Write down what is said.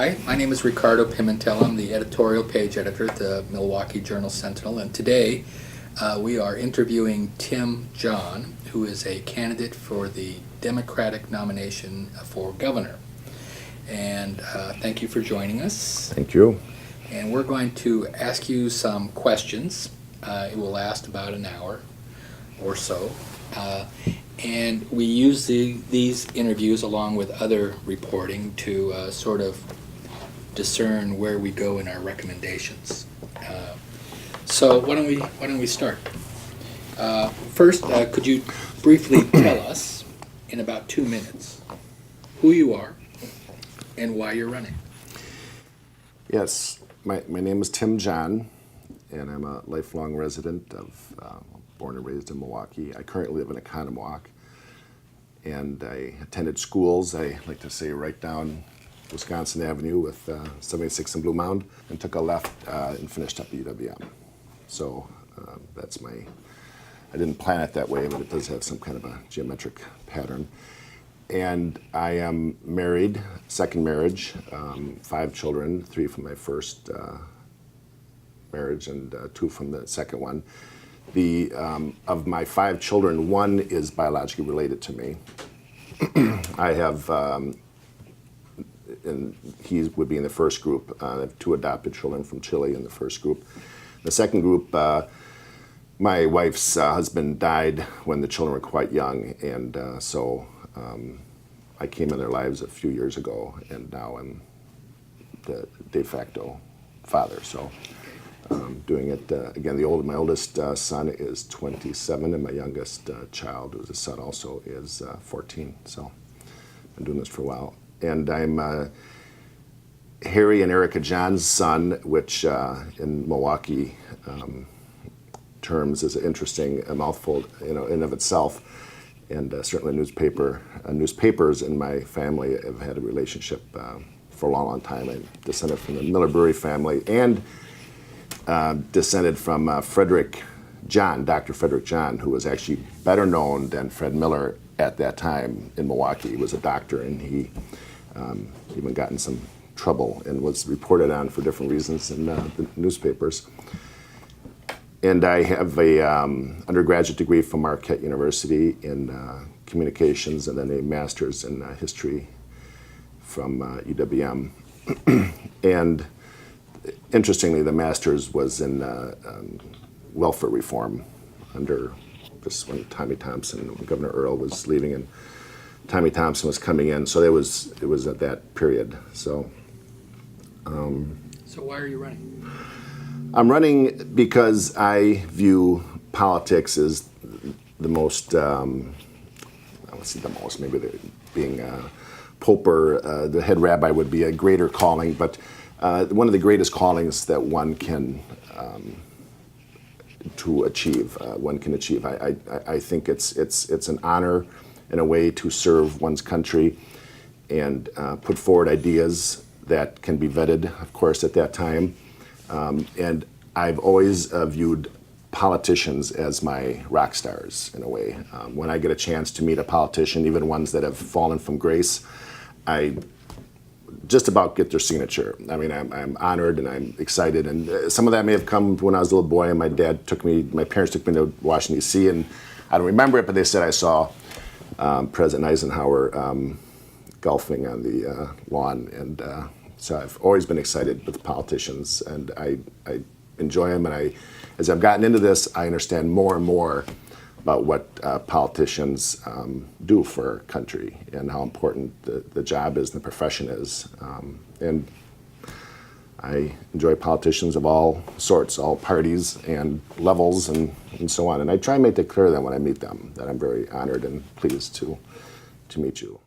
Hi, my name is Ricardo Pimentel. I'm the editorial page editor at the Milwaukee Journal-Sentinel, and today we are interviewing Tim John, who is a candidate for the Democratic nomination for governor. And thank you for joining us. Thank you. And we're going to ask you some questions. It will last about an hour or so. And we use these interviews along with other reporting to sort of discern where we go in our recommendations. So why don't we start? First, could you briefly tell us in about 2 minutes who you are and why you're running? Yes, my name is Tim John, and I'm a lifelong resident of, born and raised in Milwaukee. I currently live in Economowoc, and I attended schools, I like to say right down Wisconsin Avenue with 76 in Blue Mound, and took a left and finished up at UWM. So that's I didn't plan it that way, but it does have some kind of a geometric pattern. And I am married, second marriage, 5 children, 3 from my first marriage and 2 from the second one. Of my 5 children, 1 is biologically related to me. I have, and he would be in the first group. I have 2 adopted children from Chile in the first group. The second group, my wife's husband died when the children were quite young, and so I came in their lives a few years ago, and now I'm the de facto father. So doing it again. My oldest son is 27, and my youngest child, who's a son also, is 14. So I've been doing this for a while, and I'm Harry and Erica John's son, which in Milwaukee terms is an interesting mouthful, in and of itself. And certainly newspapers in my family have had a relationship for a long, long time. I descended from the Miller Brewery family, and descended from Dr. Frederick John, who was actually better known than Fred Miller at that time in Milwaukee. He was a doctor, and he even got in some trouble and was reported on for different reasons in the newspapers. And I have a undergraduate degree from Marquette University in communications, and then a master's in history from UWM. And interestingly, the master's was in welfare reform under just when Tommy Thompson, when Governor Earl was leaving, and Tommy Thompson was coming in. So it was at that period. So why are you running? I'm running because I view politics as the most, maybe being Pope or the head rabbi would be a greater calling, but one of the greatest callings that one can achieve. I think it's an honor in a way to serve one's country and put forward ideas that can be vetted, of course, at that time. And I've always viewed politicians as my rock stars, in a way. When I get a chance to meet a politician, even ones that have fallen from grace, I just about get their signature. I mean, I'm honored and I'm excited, and some of that may have come when I was a little boy, and my parents took me to Washington, D.C., and I don't remember it, but they said I saw President Eisenhower golfing on the lawn, and so I've always been excited with politicians, and I enjoy them, and as I've gotten into this, I understand more and more about what politicians do for our country and how important the job is and the profession is. And I enjoy politicians of all sorts, all parties and levels and so on. And I try and make it clear to them when I meet them that I'm very honored and pleased to meet you.